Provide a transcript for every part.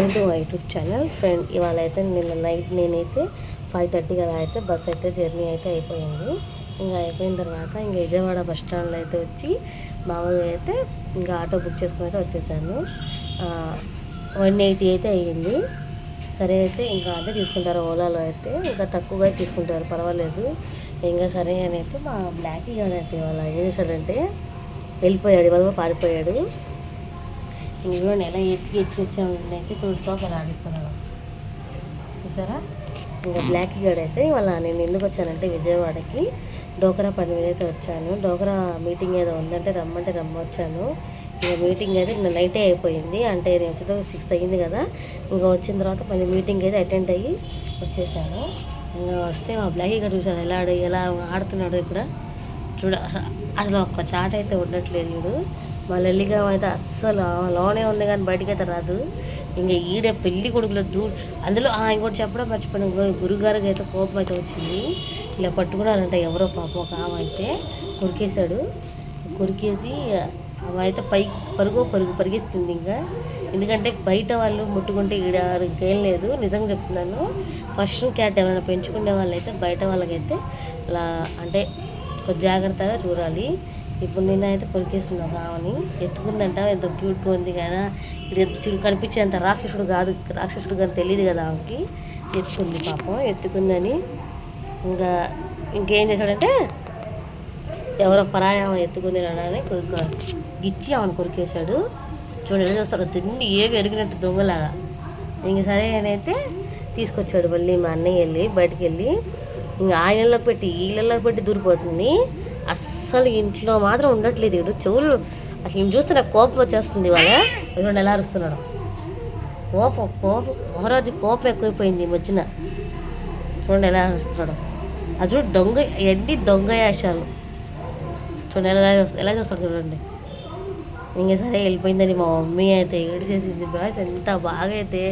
Welcome to my YouTube channel friend. ఇవాళ అయితే నిన్న నైట్ నేనైతే 5:30 అలా అయితే బస్ అయితే జర్నీ అయితే అయిపోయింది. ఇంకా అయిపోయిన తర్వాత ఇంకా విజయవాడ బస్ స్టాండ్లో అయితే వచ్చి మామూలుగా అయితే ఇంకా ఆటో బుక్ చేసుకుని అయితే వచ్చేసాను. 180 అయితే అయ్యింది. సరే అయితే ఇంకా అదే తీసుకుంటారు ఓలాలో అయితే, ఇంకా తక్కువగా తీసుకుంటారు, పర్వాలేదు. ఇంకా సరే అని అయితే మా బ్లాక్ అయితే ఇవాళ ఏం చేశాడంటే వెళ్ళిపోయాడు, ఇవాళ పారిపోయాడు. ఇందులో ఎలా ఎత్తికి వచ్చామంటే చూడుతో ఎలా ఆడిస్తున్నాడు చూసారా. ఇంకా బ్లాక్ గడ్ అయితే ఇవాళ నేను ఎందుకు వచ్చానంటే విజయవాడకి డోకరా పని మీద అయితే వచ్చాను. డోకరా మీటింగ్ ఏదో ఉందంటే రమ్మంటే వచ్చాను. ఇంకా మీటింగ్ అయితే నిన్న నైటే అయిపోయింది, అంటే నేను వచ్చేదో 6 అయ్యింది కదా. ఇంకా వచ్చిన తర్వాత మళ్ళీ మీటింగ్ అయితే అటెండ్ అయ్యి వచ్చేసాను. ఇంకా వస్తే మా బ్లాక్ గడ్ చూసాను ఎలా ఆడుతున్నాడు. ఇక్కడ చూడ అసలు ఒక్క చాట అయితే ఉండట్లేదు. వీడు మా లల్లిగా అయితే అస్సలు లోనే ఉంది కానీ బయటికి అయితే రాదు. ఇంకా ఈడే పెళ్లి కొడుకులో అందులో ఇంకోటి చెప్పడం మర్చిపోయాను, గురుగారికి అయితే కోపం అయితే వచ్చింది. ఇలా పట్టుకున్నారంట ఎవరో పాపం ఒక ఆమె అయితే కొరికేశాడు. కొరికేసి ఆమె అయితే పరిగెత్తింది. ఇంకా ఎందుకంటే బయట వాళ్ళు ముట్టుకుంటే ఈడ ఇంకేం లేదు. నిజంగా చెప్తున్నాను, ఫస్ట్ క్యాట్ ఎవరైనా పెంచుకునే వాళ్ళైతే బయట వాళ్ళకైతే ఇలా అంటే కొంచెం జాగ్రత్తగా చూడాలి. ఇప్పుడు నేనైతే కొరికేసింది ఒక ఆమెని, ఎత్తుకుందంట. ఎంత క్యూట్గా ఉంది కదా, ఇప్పుడు కనిపించేంత రాక్షసుడు కానీ తెలియదు కదా ఆమెకి. ఎత్తుకుంది పాపం, ఎత్తుకుందని ఇంకేం చేశాడంటే ఎవరో పరాయం ఎత్తుకుంది అని గిచ్చి ఆమెను కొరికేశాడు. చూడండి ఎలా చూస్తాడు, తిండి ఏవి ఎరిగినట్టు దొంగలాగా. ఇంక సరే అయితే తీసుకొచ్చాడు మళ్ళీ మా అన్నయ్య వెళ్ళి బయటికి వెళ్ళి. ఇంకా ఆ ఇళ్ళలోకి పెట్టి ఈ ఇళ్ళలోకి పెట్టి దూరిపోతుంది. అస్సలు ఇంట్లో మాత్రం ఉండట్లేదు. వీడు చెవులు అసలు నేను చూస్తే నాకు కోపం వచ్చేస్తుంది. వాళ్ళ చూడండి ఎలా అరుస్తున్నాడు. కోపం మహారాజు కోపం ఎక్కువైపోయింది ఈ మధ్యన. చూడండి ఎలా అరుస్తున్నాడు. అది చూడు దొంగ యాశాలు. చూడండి ఎలా చూస్తాడు చూడండి. ఇంక సరే వెళ్ళిపోయిందని మా మమ్మీ అయితే ఏడ్చేసింది. బాయ్స్ ఎంత బాగా అయితే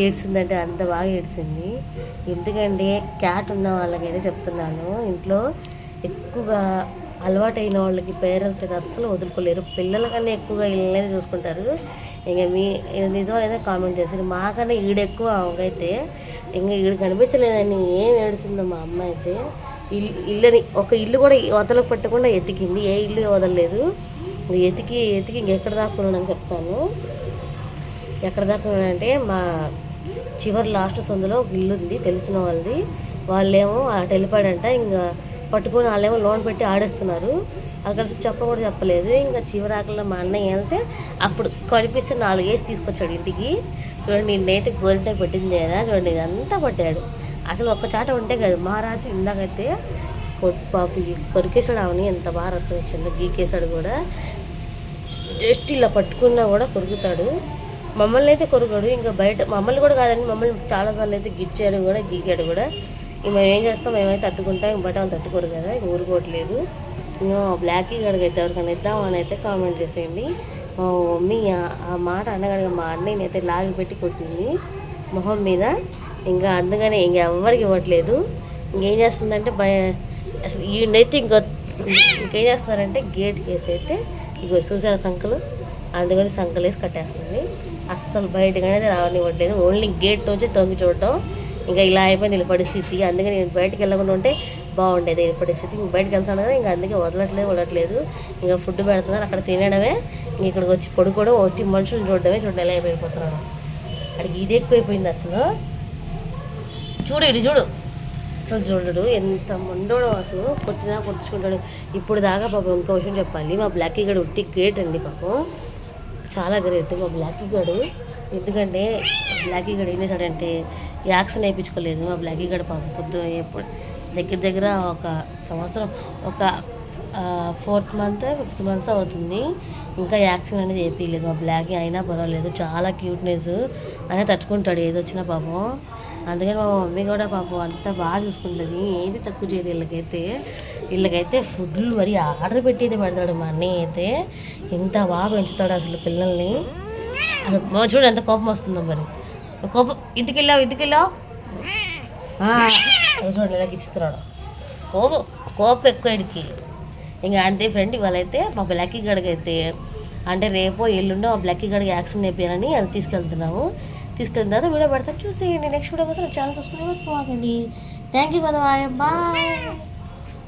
ఏడ్చిందంటే అంత బాగా ఏడ్చింది. ఎందుకంటే క్యాట్ ఉన్న వాళ్ళకైతే చెప్తున్నాను, ఇంట్లో ఎక్కువగా అలవాటైన వాళ్ళకి పేరెంట్స్ అయితే అస్సలు వదులుకోలేరు. పిల్లల కన్నా ఎక్కువగా ఇళ్ళనే చూసుకుంటారు. ఇంకా నిజమనేది కామెంట్ చేశారు. మాకన్నా ఈడెక్కువ ఆమెకైతే. ఇంకా ఈడు కనిపించలేదని ఏం ఏడుస్తుందో మా అమ్మ అయితే. ఒక ఇల్లు కూడా వదలకు పెట్టకుండా ఎతికింది, ఏ ఇల్లు వదలలేదు. ఎతికి ఇంకెక్కడ దాక్కున్నానని చెప్తాను. ఎక్కడ దాక్కున్నానంటే మా చివరి లాస్ట్ సందులో ఒక ఇల్లు ఉంది తెలిసిన వాళ్ళది. వాళ్ళేమో అటు వెళ్ళిపోయాడంట. ఇంకా పట్టుకొని వాళ్ళేమో లోన్ పెట్టి ఆడేస్తున్నారు. అక్కడ కూడా చెప్పలేదు. ఇంకా చివరాకల్లో మా అన్నయ్య వెళ్తే అప్పుడు కనిపిస్తే 4 వేసి తీసుకొచ్చాడు ఇంటికి. చూడండి నేనైతే గోరింట పెట్టింది కదా, చూడండి ఇదంతా పట్టాడు. అసలు ఒక్క చాట ఉంటే కదా మహారాజు. ఇందాకైతే పాపి కొరికేశాడు ఆమెని, ఎంత బాగా రక్తం వచ్చిందో. గీకేశాడు కూడా, జస్ట్ ఇలా పట్టుకున్నా కూడా కొరుకుతాడు. మమ్మల్ని అయితే కొరుకాడు. ఇంకా బయట మమ్మల్ని కూడా కాదండి, మమ్మల్ని చాలాసార్లు అయితే గిచ్చాడు కూడా, గీకాడు కూడా. ఇంక మేము ఏం చేస్తాం, మేమైతే తట్టుకుంటాం. ఇంక బయట వాళ్ళు తట్టుకోరు కదా, ఇంక ఊరుకోవట్లేదు. ఇంకా బ్లాక్ గడికి అయితే ఎవరికైనా ఇద్దామని అయితే కామెంట్ చేసేయండి. మా మమ్మీ ఆ మాట అనగానే మా అన్నయ్యని అయితే లాగి పెట్టి కొట్టింది మొహం మీద. ఇంకా అందుకనే ఇంకెవ్వరికి ఇవ్వట్లేదు. ఇంకేం చేస్తుందంటే అసలు ఈయనైతే ఇంకేం చేస్తున్నారంటే గేట్ కేసి అయితే ఇగో చూసారా సంకలు, అందుకని సంకలు వేసి కట్టేస్తుంది. అస్సలు బయటగానే రావనివ్వట్లేదు. ఓన్లీ గేట్ నుంచి తొంగి చూడటం. ఇంకా ఇలా అయిపోయింది వీళ్ళ పరిస్థితి. అందుకని నేను బయటకు వెళ్ళకుండా ఉంటే బాగుండేది వీళ్ళ పరిస్థితి. ఇంక బయటకు వెళ్తాను కదా, ఇంకా అందుకే వదలట్లేదు. ఇంకా ఫుడ్ పెడుతున్నారు, అక్కడ తినడమే. ఇంక ఇక్కడికి వచ్చి పడుకోవడం, వచ్చి మనుషులు చూడడమే. చూడండి ఎలా అయిపోతున్నాడు. అక్కడికి ఇది ఎక్కువైపోయింది అసలు. చూడు అసలు చూడడు ఎంత మొండోడో. అసలు కొట్టించుకుంటాడు. ఇప్పుడు దాకా పాపం ఇంకో విషయం చెప్పాలి, మా బ్లాక్ గడు ఉట్టి గ్రేట్ అండి పాపం, చాలా గ్రేట్ మా బ్లాక్ గడు. ఎందుకంటే బ్లాక్ గడు ఏం చేశాడంటే యాక్సిన్ వేయించుకోలేదు మా బ్లాక్ గడు పాపం. ఎప్పుడు దగ్గర ఒక సంవత్సరం, ఒక 4th మంత్ 5th మంత్స్ అవుతుంది, ఇంకా యాక్సిన్ అనేది వేయలేదు మా బ్లాక్. అయినా పర్వాలేదు, చాలా క్యూట్నెస్ అయినా తట్టుకుంటాడు ఏది వచ్చినా పాపం. అందుకని మా మమ్మీ కూడా పాపం అంతా బాగా చూసుకుంటుంది, ఏది తక్కువ చేయదు. వీళ్ళకైతే ఫుడ్లు మరి ఆర్డర్ పెట్టి పెడతాడు మా అన్నయ్య అయితే. ఎంత బాగా పెంచుతాడు అసలు పిల్లల్ని. అసలు చూడు ఎంత కోపం వస్తుందో మరి. కోపం ఇంటికెళ్ళావు చూడండి ఎలా గిచ్చిస్తున్నాడు. కోపం ఎక్కువ ఇడికి. ఇంకా అంతే ఫ్రెండ్. ఇవాళైతే మా బ్లాకీ గడికి అయితే అంటే రేపో ఎల్లుండో మా బ్లాకీ గడికి యాక్సిన్ అయిపోయారని అది తీసుకెళ్తున్నాము. తీసుకెళ్ళిన తర్వాత వీడియో పెడతాను చూసేయండి. నెక్స్ట్ వీడియో కోసం ఛానల్ సబ్స్క్రైబ్ చేసుకోకండి. థ్యాంక్ యూ కదా, బాయ్.